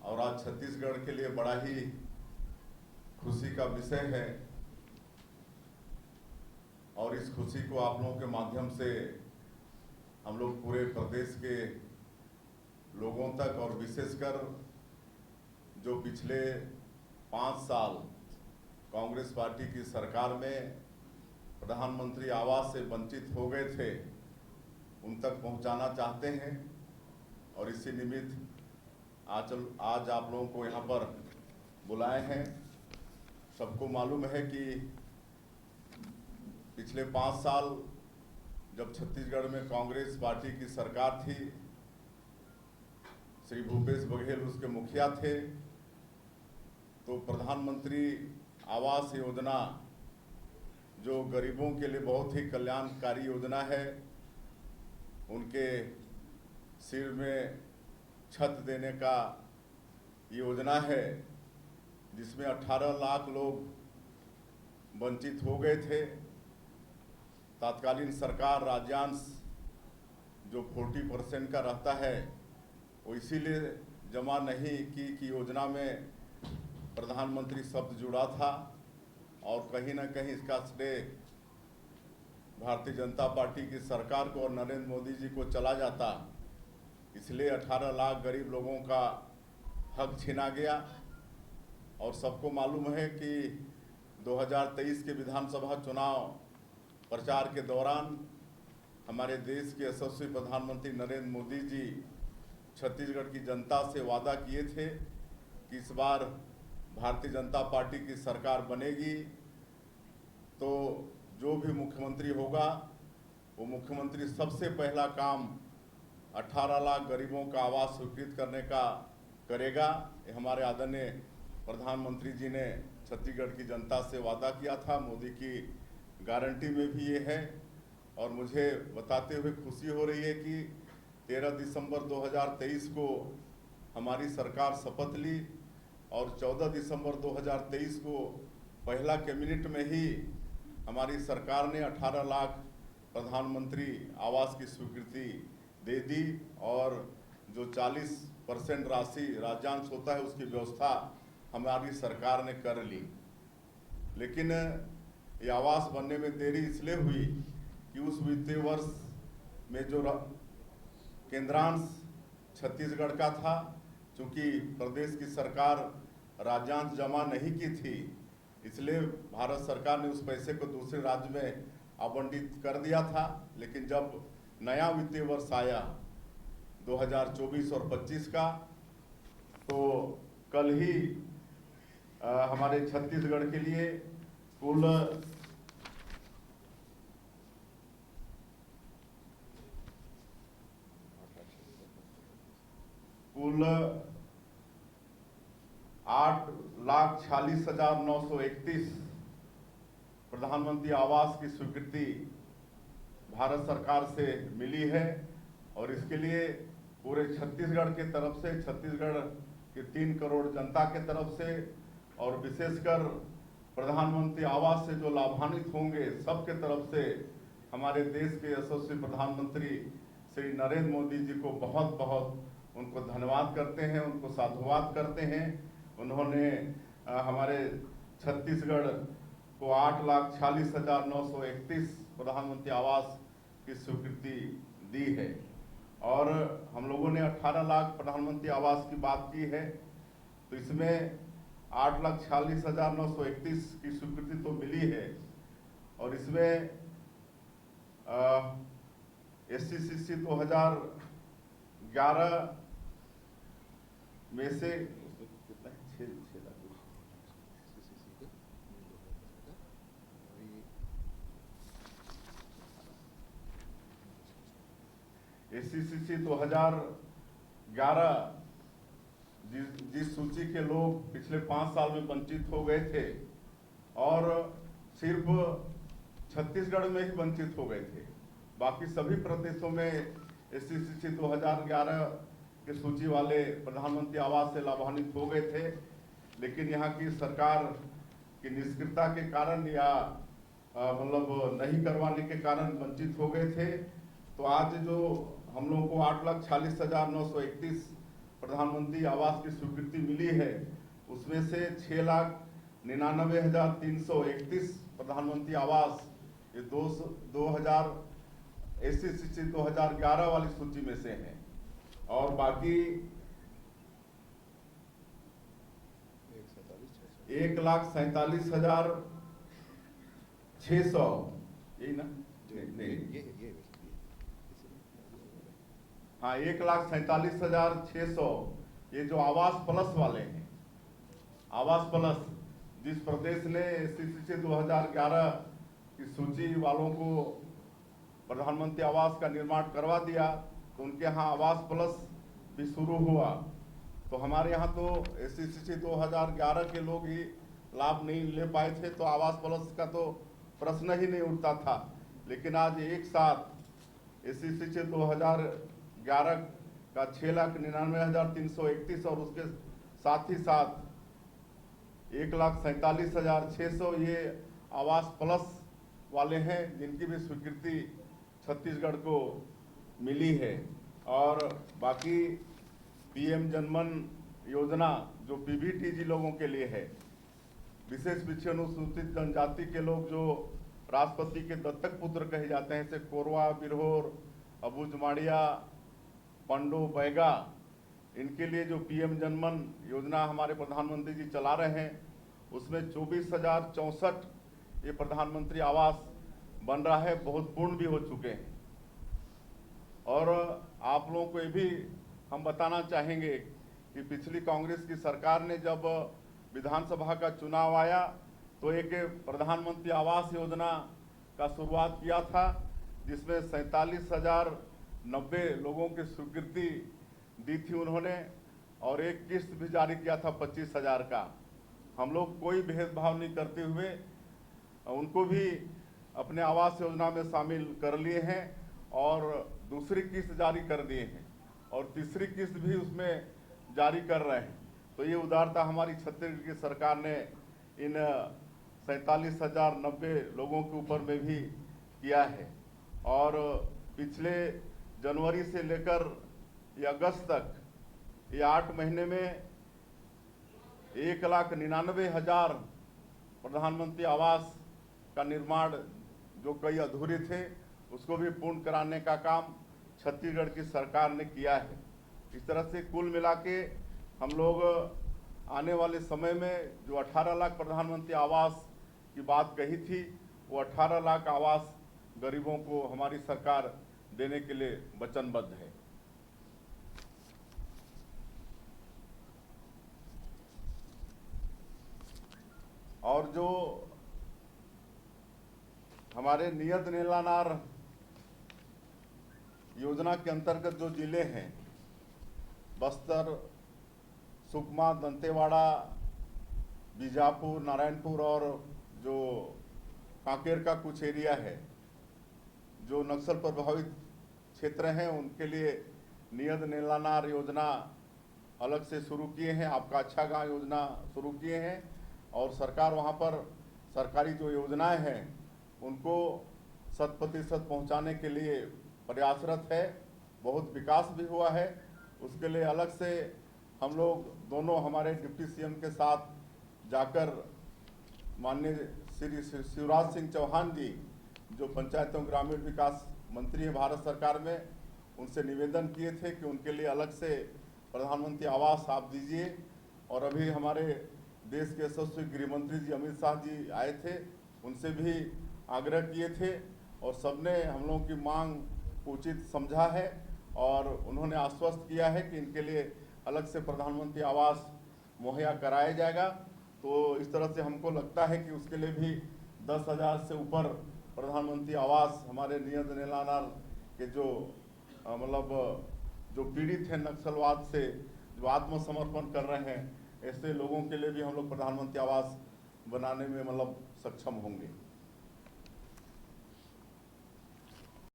और आज छत्तीसगढ़ के लिए बड़ा ही खुशी का विषय है और इस खुशी को आप लोगों के माध्यम से हम लोग पूरे प्रदेश के लोगों तक और विशेषकर जो पिछले 5 साल कांग्रेस पार्टी की सरकार में प्रधानमंत्री आवास से वंचित हो गए थे उन तक पहुंचाना चाहते हैं। और इसी निमित्त आज आप लोगों को यहाँ पर बुलाए हैं। सबको मालूम है कि पिछले 5 साल जब छत्तीसगढ़ में कांग्रेस पार्टी की सरकार थी, श्री भूपेश बघेल उसके मुखिया थे, तो प्रधानमंत्री आवास योजना जो गरीबों के लिए बहुत ही कल्याणकारी योजना है, उनके सिर में छत देने का योजना है, जिसमें 18 लाख लोग वंचित हो गए थे। तत्कालीन सरकार राज्यांश जो 40% का रहता है वो इसीलिए जमा नहीं की कि योजना में प्रधानमंत्री शब्द जुड़ा था और कहीं ना कहीं इसका श्रेय भारतीय जनता पार्टी की सरकार को और नरेंद्र मोदी जी को चला जाता, इसलिए 18 लाख गरीब लोगों का हक छीना गया। और सबको मालूम है कि 2023 के विधानसभा चुनाव प्रचार के दौरान हमारे देश के यशस्वी प्रधानमंत्री नरेंद्र मोदी जी छत्तीसगढ़ की जनता से वादा किए थे कि इस बार भारतीय जनता पार्टी की सरकार बनेगी तो जो भी मुख्यमंत्री होगा वो मुख्यमंत्री सबसे पहला काम 18 लाख गरीबों का आवास स्वीकृत करने का करेगा। ये हमारे आदरणीय प्रधानमंत्री जी ने छत्तीसगढ़ की जनता से वादा किया था। मोदी की गारंटी में भी ये है और मुझे बताते हुए खुशी हो रही है कि 13 दिसंबर 2023 को हमारी सरकार शपथ ली और 14 दिसंबर 2023 को पहला कैबिनेट में ही हमारी सरकार ने 18 लाख प्रधानमंत्री आवास की स्वीकृति दे दी और जो 40% राशि राज्यांश होता है उसकी व्यवस्था हमारी सरकार ने कर ली। लेकिन ये आवास बनने में देरी इसलिए हुई कि उस वित्तीय वर्ष में जो केंद्रांश छत्तीसगढ़ का था, चूँकि प्रदेश की सरकार राज्यांश जमा नहीं की थी, इसलिए भारत सरकार ने उस पैसे को दूसरे राज्य में आवंटित कर दिया था। लेकिन जब नया वित्तीय वर्ष आया 2024 और 25 का, तो कल ही हमारे छत्तीसगढ़ के लिए कुल 8,46,931 प्रधानमंत्री आवास की स्वीकृति भारत सरकार से मिली है। और इसके लिए पूरे छत्तीसगढ़ के तरफ से, छत्तीसगढ़ के 3 करोड़ जनता के तरफ से और विशेषकर प्रधानमंत्री आवास से जो लाभान्वित होंगे सबके तरफ से हमारे देश के यशस्वी प्रधानमंत्री श्री नरेंद्र मोदी जी को बहुत बहुत उनको धन्यवाद करते हैं, उनको साधुवाद करते हैं। उन्होंने हमारे छत्तीसगढ़ को 8,46,931 प्रधानमंत्री आवास की स्वीकृति दी है। और हम लोगों ने 18 लाख प्रधानमंत्री आवास की बात की है, तो इसमें 8,46,931 की स्वीकृति तो मिली है और इसमें SCCC 2011 में से कितना है, 6 लाख SCCC 2011 जिस सूची के लोग पिछले 5 साल में वंचित हो गए थे और सिर्फ छत्तीसगढ़ में ही वंचित हो गए थे, बाकी सभी प्रदेशों में SCCC 2011 के सूची वाले प्रधानमंत्री आवास से लाभान्वित हो गए थे। लेकिन यहाँ की सरकार की निष्क्रियता के कारण या मतलब नहीं करवाने के कारण वंचित हो गए थे। तो आज जो हम लोगों को 8,46,931 प्रधानमंत्री आवास की स्वीकृति मिली है, उसमें से 6,99,331 प्रधानमंत्री आवास ये 2000 SC 2011 वाली सूची में से हैं, और बाकी 1,47,600 यही ना? नहीं, हाँ, 1,47,600 ये जो आवास प्लस वाले हैं, आवास प्लस जिस प्रदेश ने SC 2011 की सूची वालों को प्रधानमंत्री आवास का निर्माण करवा दिया, तो उनके यहाँ आवास प्लस भी शुरू हुआ। तो हमारे यहाँ तो SC 2011 के लोग ही लाभ नहीं ले पाए थे, तो आवास प्लस का तो प्रश्न ही नहीं उठता था। लेकिन आज एक साथ SC 2011 का 6,99,331 और उसके साथ ही साथ 1,47,600 ये आवास प्लस वाले हैं, जिनकी भी स्वीकृति छत्तीसगढ़ को मिली है। और बाकी PM जनमन योजना जो PBTG लोगों के लिए है, विशेष पिछड़ी अनुसूचित जनजाति के लोग जो राष्ट्रपति के दत्तक पुत्र कहे जाते हैं, जैसे कोरवा, बिरहोर, अबूझमाड़िया, पंडो, बैगा, इनके लिए जो PM जनमन योजना हमारे प्रधानमंत्री जी चला रहे हैं, उसमें 24,064 ये प्रधानमंत्री आवास बन रहा है, बहुत पूर्ण भी हो चुके हैं। और आप लोगों को ये भी हम बताना चाहेंगे कि पिछली कांग्रेस की सरकार ने जब विधानसभा का चुनाव आया तो एक प्रधानमंत्री आवास योजना का शुरुआत किया था, जिसमें 47,090 लोगों की स्वीकृति दी थी उन्होंने, और एक किस्त भी जारी किया था 25,000 का। हम लोग कोई भेदभाव नहीं करते हुए उनको भी अपने आवास योजना में शामिल कर लिए हैं, और दूसरी किस्त जारी कर दिए हैं, और तीसरी किस्त भी उसमें जारी कर रहे हैं। तो ये उदारता हमारी छत्तीसगढ़ की सरकार ने इन 47,090 लोगों के ऊपर में भी किया है। और पिछले जनवरी से लेकर ये अगस्त तक ये 8 महीने में 1,99,000 प्रधानमंत्री आवास का निर्माण जो कई अधूरे थे उसको भी पूर्ण कराने का काम छत्तीसगढ़ की सरकार ने किया है। इस तरह से कुल मिला के हम लोग आने वाले समय में जो 18 लाख प्रधानमंत्री आवास की बात कही थी, वो 18 लाख आवास गरीबों को हमारी सरकार देने के लिए वचनबद्ध है। और जो हमारे नियत नीलानार योजना के अंतर्गत जो जिले हैं, बस्तर, सुकमा, दंतेवाड़ा, बीजापुर, नारायणपुर और जो कांकेर का कुछ एरिया है, जो नक्सल प्रभावित क्षेत्र हैं, उनके लिए नियत नीलानार योजना अलग से शुरू किए हैं। आपका अच्छा गांव योजना शुरू किए हैं, और सरकार वहां पर सरकारी जो योजनाएं हैं उनको 100% पहुंचाने के लिए प्रयासरत है। बहुत विकास भी हुआ है, उसके लिए अलग से हम लोग दोनों हमारे डिप्टी CM के साथ जाकर माननीय श्री शिवराज सिंह चौहान जी जो पंचायत एवं ग्रामीण विकास मंत्री हैं भारत सरकार में, उनसे निवेदन किए थे कि उनके लिए अलग से प्रधानमंत्री आवास आप दीजिए। और अभी हमारे देश के यशस्वी गृह मंत्री जी अमित शाह जी आए थे, उनसे भी आग्रह किए थे, और सबने हम लोगों की मांग को उचित समझा है, और उन्होंने आश्वस्त किया है कि इनके लिए अलग से प्रधानमंत्री आवास मुहैया कराया जाएगा। तो इस तरह से हमको लगता है कि उसके लिए भी 10,000 से ऊपर प्रधानमंत्री आवास हमारे नियत नीलानार के जो मतलब जो पीड़ित हैं नक्सलवाद से, जो आत्मसमर्पण कर रहे हैं, ऐसे लोगों के लिए भी हम लोग प्रधानमंत्री आवास बनाने में मतलब सक्षम होंगे।